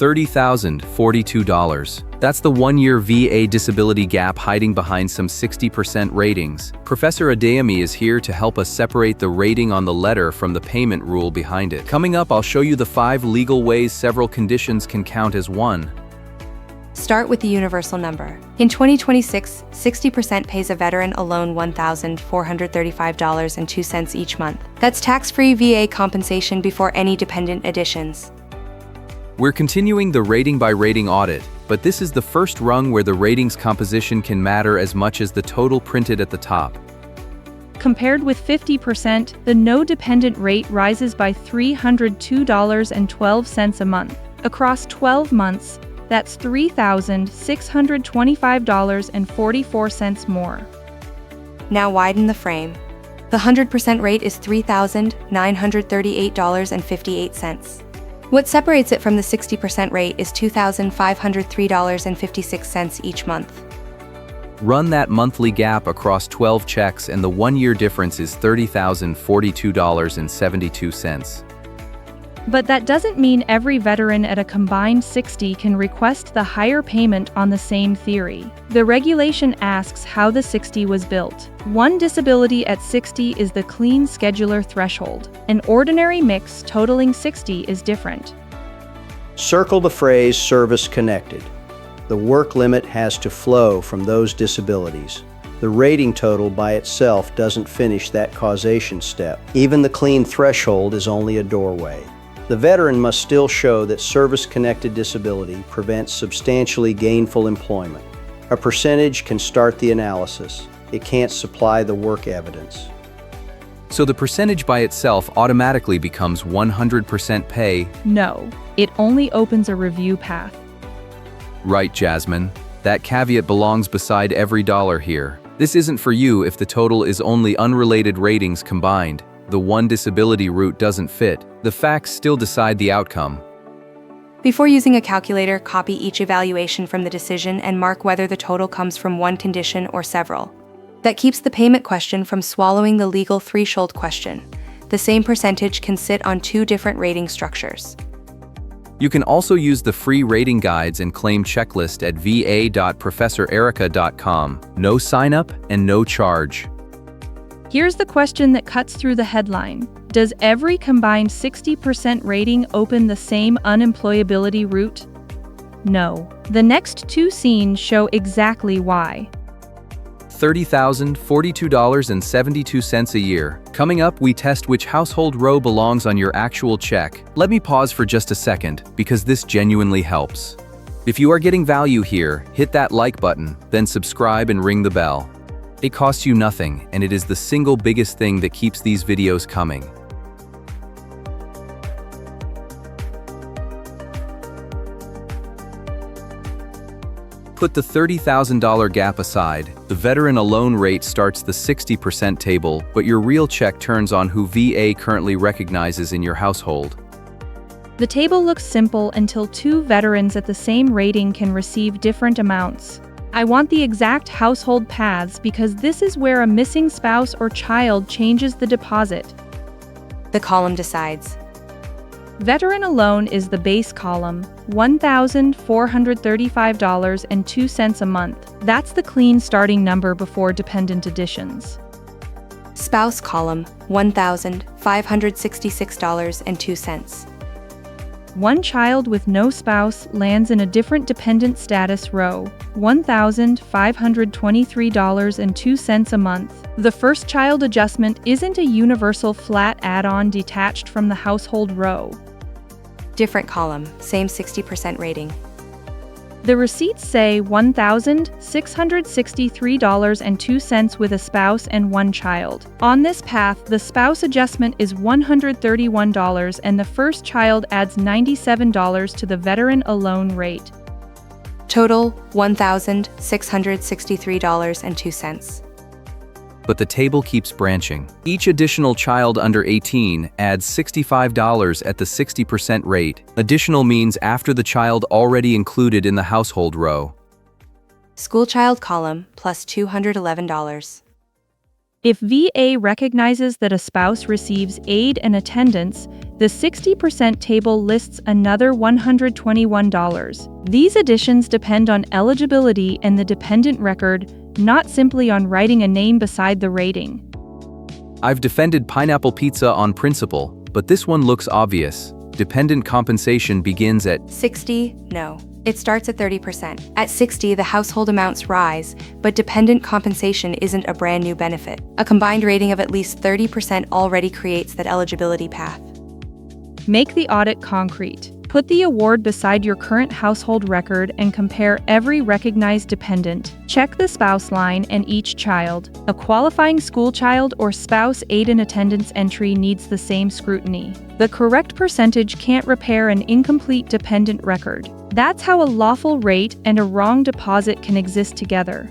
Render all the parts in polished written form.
$30,042. That's the one-year VA disability gap hiding behind some 60% ratings. Professor Adeyemi is here to help us separate the rating on the letter from the payment rule behind it. Coming up, I'll show you the 5 legal ways several conditions can count as one. Start with the universal number. In 2026, 60% pays a veteran alone $1,435.02 each month. That's tax-free VA compensation before any dependent additions. We're continuing the rating-by-rating audit, but this is the first rung where the ratings composition can matter as much as the total printed at the top. Compared with 50%, the no-dependent rate rises by $302.12 a month. Across 12 months, that's $3,625.44 more. Now widen the frame. The 100% rate is $3,938.58. What separates it from the 60% rate is $2,503.56 each month. Run that monthly gap across 12 checks and the one-year difference is $30,042.72. But that doesn't mean every veteran at a combined 60 can request the higher payment on the same theory. The regulation asks how the 60 was built. One disability at 60 is the clean scheduler threshold. An ordinary mix totaling 60 is different. Circle the phrase service connected. The work limit has to flow from those disabilities. The rating total by itself doesn't finish that causation step. Even the clean threshold is only a doorway. The veteran must still show that service-connected disability prevents substantially gainful employment. A percentage can start the analysis. It can't supply the work evidence. So the percentage by itself automatically becomes 100% pay? No, it only opens a review path. Right, Jasmine. That caveat belongs beside every dollar here. This isn't for you if the total is only unrelated ratings combined. The one disability route doesn't fit. The facts still decide the outcome. Before using a calculator, copy each evaluation from the decision and mark whether the total comes from one condition or several. That keeps the payment question from swallowing the legal threshold question. The same percentage can sit on 2 different rating structures. You can also use the free rating guides and claim checklist at va.professorerica.com. No sign-up and no charge. Here's the question that cuts through the headline. Does every combined 60% rating open the same unemployability route? No. The next 2 scenes show exactly why. $30,042.72 a year. Coming up, we test which household row belongs on your actual check. Let me pause for just a second, because this genuinely helps. If you are getting value here, hit that like button, then subscribe and ring the bell. It costs you nothing, and it is the single biggest thing that keeps these videos coming. Put the $30,000 gap aside. The veteran alone rate starts the 60% table, but your real check turns on who VA currently recognizes in your household. The table looks simple until 2 veterans at the same rating can receive different amounts. I want the exact household paths because this is where a missing spouse or child changes the deposit. The column decides. Veteran alone is the base column, $1,435.02 a month. That's the clean starting number before dependent additions. Spouse column, $1,566.02. One child with no spouse lands in a different dependent status row, $1,523.02 a month. The first child adjustment isn't a universal flat add-on detached from the household row. Different column, same 60% rating. The receipts say $1,663.02 with a spouse and one child. On this path, the spouse adjustment is $131 and the first child adds $97 to the veteran alone rate. Total, $1,663.02. But the table keeps branching. Each additional child under 18 adds $65 at the 60% rate. Additional means after the child already included in the household row. School child column, plus $211. If VA recognizes that a spouse receives aid and attendance, the 60% table lists another $121. These additions depend on eligibility and the dependent record, not simply on writing a name beside the rating. I've defended pineapple pizza on principle, but this one looks obvious. Dependent compensation begins at 60? No. It starts at 30%. At 60, the household amounts rise, but dependent compensation isn't a brand new benefit. A combined rating of at least 30% already creates that eligibility path. Make the audit concrete. Put the award beside your current household record and compare every recognized dependent. Check the spouse line and each child. A qualifying school child or spouse aid and attendance entry needs the same scrutiny. The correct percentage can't repair an incomplete dependent record. That's how a lawful rate and a wrong deposit can exist together.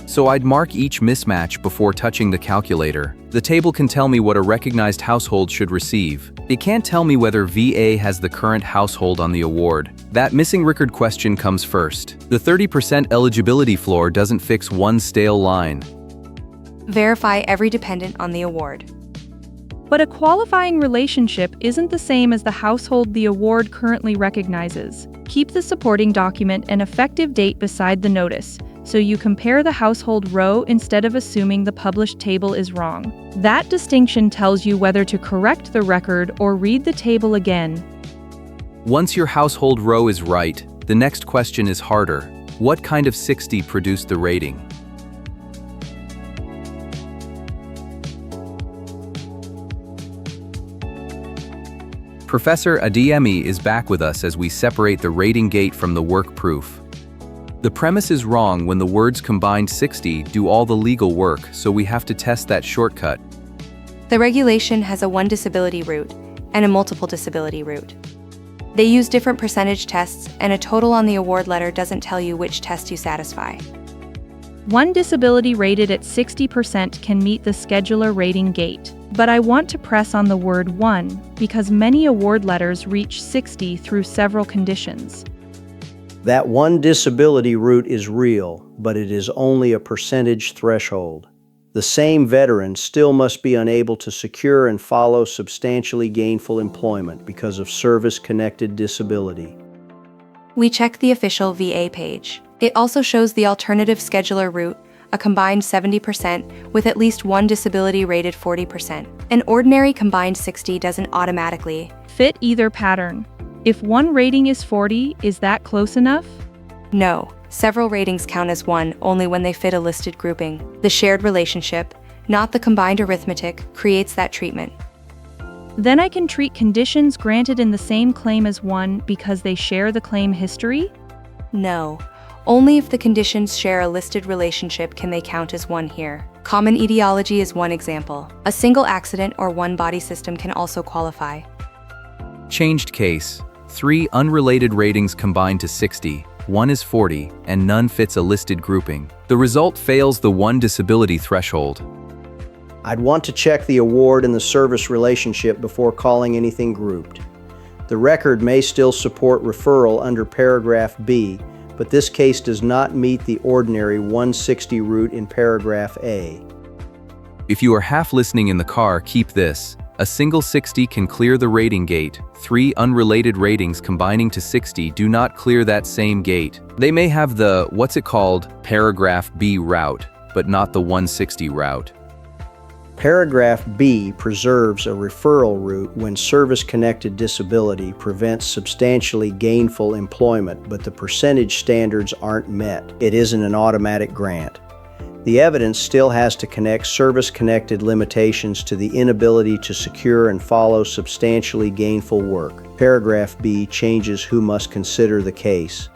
So I'd mark each mismatch before touching the calculator. The table can tell me what a recognized household should receive. It can't tell me whether VA has the current household on the award. That missing record question comes first. The 30% eligibility floor doesn't fix one stale line. Verify every dependent on the award. But a qualifying relationship isn't the same as the household the award currently recognizes. Keep the supporting document and effective date beside the notice, so you compare the household row instead of assuming the published table is wrong. That distinction tells you whether to correct the record or read the table again. Once your household row is right, the next question is harder. What kind of 60 produced the rating? Professor Adeyemi is back with us as we separate the rating gate from the work proof. The premise is wrong when the words combined 60 do all the legal work, so we have to test that shortcut. The regulation has a one disability route and a multiple disability route. They use different percentage tests, and a total on the award letter doesn't tell you which test you satisfy. One disability rated at 60% can meet the scheduler rating gate. But I want to press on the word one because many award letters reach 60 through several conditions. That one disability route is real, but it is only a percentage threshold. The same veteran still must be unable to secure and follow substantially gainful employment because of service-connected disability. We check the official VA page. It also shows the alternative scheduler route, a combined 70% with at least one disability rated 40%. An ordinary combined 60 doesn't automatically fit either pattern. If one rating is 40, is that close enough? No. Several ratings count as one only when they fit a listed grouping. The shared relationship, not the combined arithmetic, creates that treatment. Then I can treat conditions granted in the same claim as one because they share the claim history? No. Only if the conditions share a listed relationship can they count as one here. Common etiology is one example. A single accident or one body system can also qualify. Changed case. 3 unrelated ratings combined to 60, 1 is 40, and none fits a listed grouping. The result fails the one disability threshold. I'd want to check the award and the service relationship before calling anything grouped. The record may still support referral under paragraph B, but this case does not meet the ordinary 160 route in paragraph A. If you are half listening in the car, keep this. A single 60 can clear the rating gate. 3 unrelated ratings combining to 60 do not clear that same gate. They may have the, paragraph B route, but not the 160 route. Paragraph B preserves a referral route when service-connected disability prevents substantially gainful employment, but the percentage standards aren't met. It isn't an automatic grant. The evidence still has to connect service-connected limitations to the inability to secure and follow substantially gainful work. Paragraph B changes who must consider the case.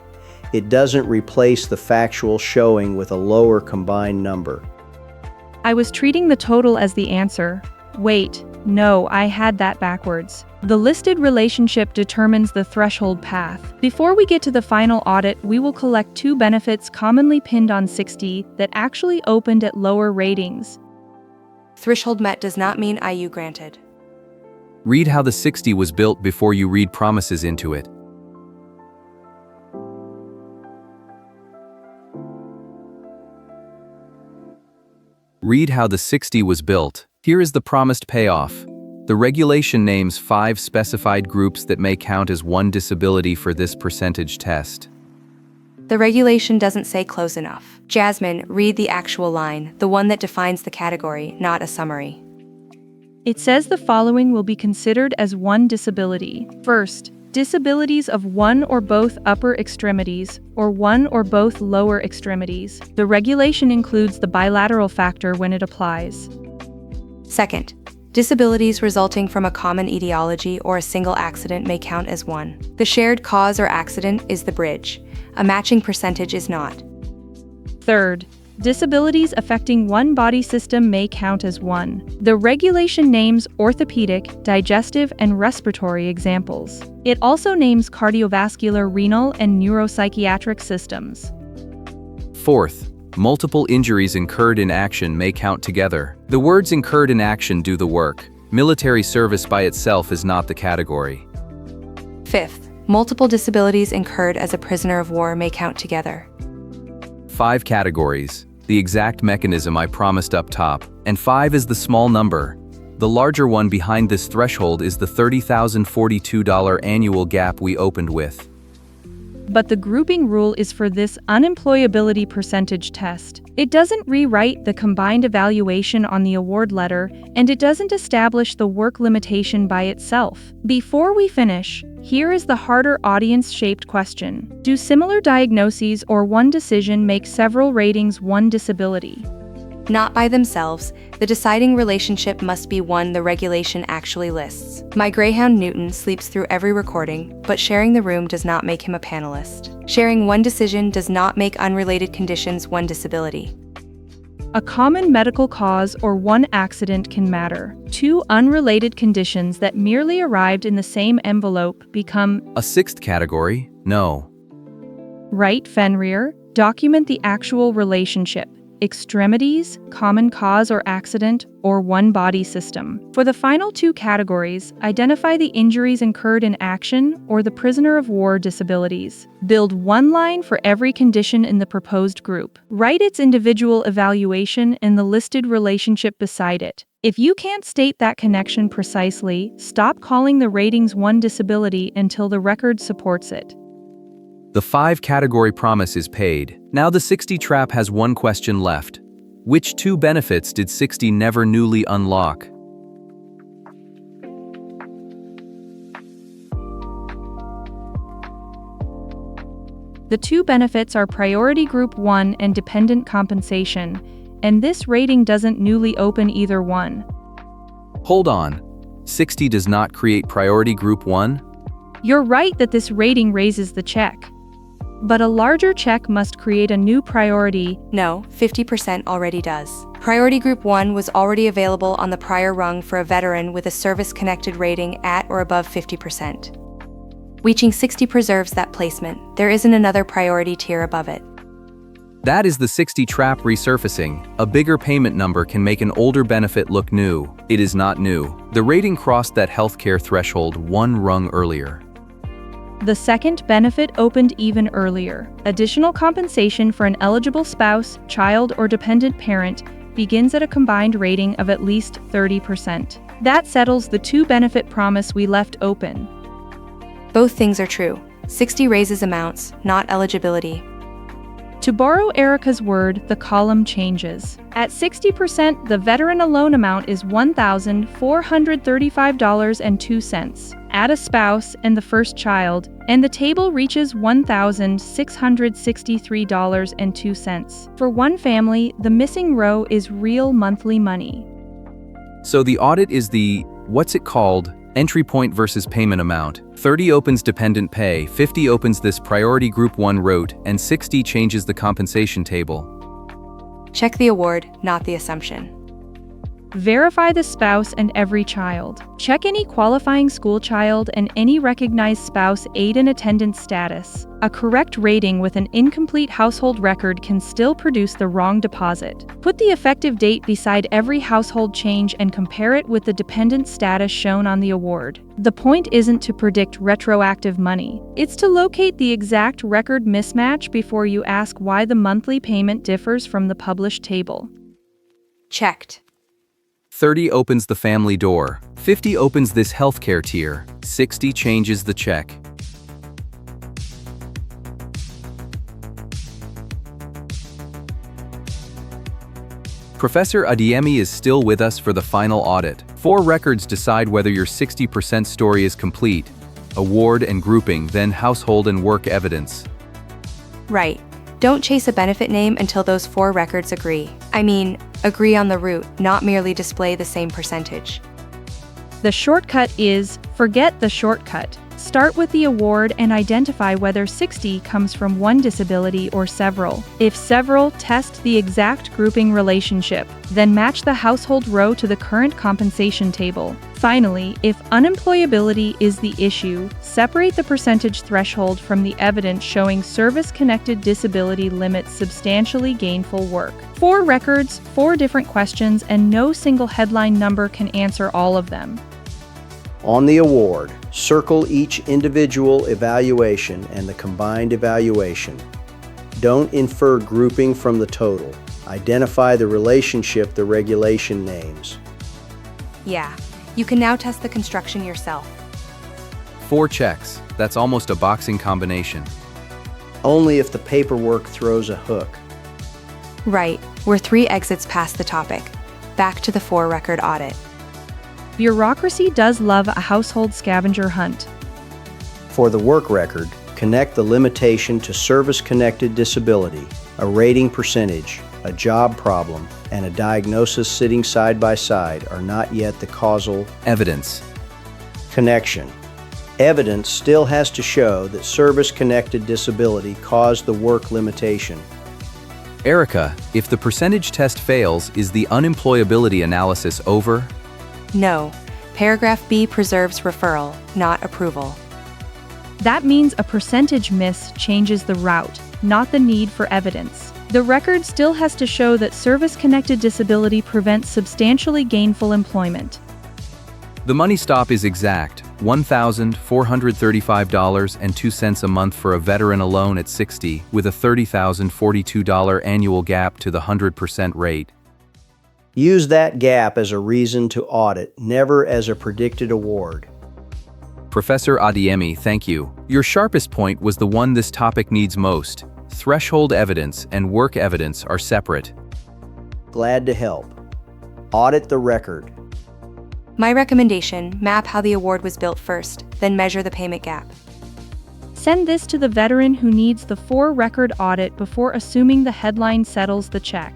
It doesn't replace the factual showing with a lower combined number. I was treating the total as the answer. Wait, no, I had that backwards. The listed relationship determines the threshold path. Before we get to the final audit, we will collect 2 benefits commonly pinned on 60 that actually opened at lower ratings. Threshold met does not mean IU granted. Read how the 60 was built before you read promises into it. Read how the 60 was built. Here is the promised payoff. The regulation names 5 specified groups that may count as one disability for this percentage test. The regulation doesn't say close enough. Jasmine, read the actual line, the one that defines the category, not a summary. It says the following will be considered as one disability. First, disabilities of one or both upper extremities or one or both lower extremities. The regulation includes the bilateral factor when it applies. Second, disabilities resulting from a common etiology or a single accident may count as one. The shared cause or accident is the bridge. A matching percentage is not. Third, disabilities affecting one body system may count as one. The regulation names orthopedic, digestive, and respiratory examples. It also names cardiovascular, renal, and neuropsychiatric systems. Fourth, multiple injuries incurred in action may count together. The words incurred in action do the work. Military service by itself is not the category. Fifth, multiple disabilities incurred as a prisoner of war may count together. 5 categories. The exact mechanism I promised up top, and 5 is the small number. The larger one behind this threshold is the $30,042 annual gap we opened with. But the grouping rule is for this unemployability percentage test. It doesn't rewrite the combined evaluation on the award letter, and it doesn't establish the work limitation by itself. Before we finish, here is the harder audience-shaped question. Do similar diagnoses or one decision make several ratings one disability? Not by themselves. The deciding relationship must be one the regulation actually lists. My greyhound Newton sleeps through every recording, but sharing the room does not make him a panelist. Sharing one decision does not make unrelated conditions one disability. A common medical cause or one accident can matter. 2 unrelated conditions that merely arrived in the same envelope become A 6th category? No. right. Fenrir, document the actual relationship. Extremities, common cause or accident, or one body system. For the final 2 categories, identify the injuries incurred in action or the prisoner of war disabilities. Build one line for every condition in the proposed group. Write its individual evaluation and the listed relationship beside it. If you can't state that connection precisely, stop calling the ratings one disability until the record supports it. The 5 category promise is paid. Now the 60 trap has one question left. Which 2 benefits did 60 never newly unlock? The 2 benefits are Priority Group 1 and Dependent Compensation, and this rating doesn't newly open either one. Hold on. 60 does not create Priority Group 1? You're right that this rating raises the check. But a larger check must create a new priority. No, 50% already does. Priority Group 1 was already available on the prior rung for a veteran with a service-connected rating at or above 50%. Reaching 60 preserves that placement. There isn't another priority tier above it. That is the 60 trap resurfacing. A bigger payment number can make an older benefit look new. It is not new. The rating crossed that healthcare threshold one rung earlier. The second benefit opened even earlier. Additional compensation for an eligible spouse, child, or dependent parent begins at a combined rating of at least 30%. That settles the 2 benefit promise we left open. Both things are true. 60 raises amounts, not eligibility. To borrow Erica's word, the column changes. At 60%, the veteran alone amount is $1,435.02. Add a spouse and the first child, and the table reaches $1,663.02. For one family, the missing row is real monthly money. So the audit is the, what's it called? Entry point versus payment amount. 30 opens dependent pay, 50 opens this Priority Group 1 rote, and 60 changes the compensation table. Check the award, not the assumption. Verify the spouse and every child. Check any qualifying school child and any recognized spouse aid and attendance status. A correct rating with an incomplete household record can still produce the wrong deposit. Put the effective date beside every household change and compare it with the dependent status shown on the award. The point isn't to predict retroactive money. It's to locate the exact record mismatch before you ask why the monthly payment differs from the published table. Checked. 30 opens the family door. 50 opens this healthcare tier. 60 changes the check. Professor Adiemi is still with us for the final audit. 4 records decide whether your 60% story is complete. Award and grouping, then household and work evidence. Right. Don't chase a benefit name until those 4 records agree. Agree on the route, not merely display the same percentage. The shortcut is, forget the shortcut. Start with the award and identify whether 60 comes from one disability or several. If several, test the exact grouping relationship, then match the household row to the current compensation table. Finally, if unemployability is the issue, separate the percentage threshold from the evidence showing service-connected disability limits substantially gainful work. 4 records, 4 different questions, and no single headline number can answer all of them. On the award, circle each individual evaluation and the combined evaluation. Don't infer grouping from the total. Identify the relationship the regulation names. Yeah, you can now test the construction yourself. 4 checks. That's almost a boxing combination. Only if the paperwork throws a hook. Right, we're 3 exits past the topic. Back to the 4 record audit. Bureaucracy does love a household scavenger hunt. For the work record, connect the limitation to service-connected disability, a rating percentage, a job problem, and a diagnosis sitting side by side are not yet the causal Evidence. connection. Evidence still has to show that service-connected disability caused the work limitation. Erica, if the percentage test fails, is the unemployability analysis over? No. Paragraph B preserves referral, not approval. That means a percentage miss changes the route, not the need for evidence. The record still has to show that service-connected disability prevents substantially gainful employment. The money stop is exact, $1,435.02 a month for a veteran alone at 60, with a $30,042 annual gap to the 100% rate. Use that gap as a reason to audit, never as a predicted award. Professor Adiemi, thank you. Your sharpest point was the one this topic needs most. Threshold evidence and work evidence are separate. Glad to help. Audit the record. My recommendation, map how the award was built first, then measure the payment gap. Send this to the veteran who needs the 4 record audit before assuming the headline settles the check.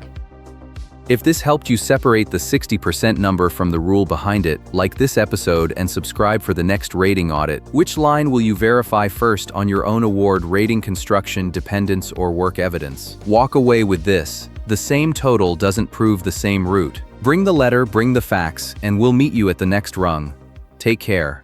If this helped you separate the 60% number from the rule behind it, like this episode and subscribe for the next rating audit. Which line will you verify first on your own award: rating, construction, dependence, or work evidence? Walk away with this: the same total doesn't prove the same route. Bring the letter, bring the facts, and we'll meet you at the next rung. Take care.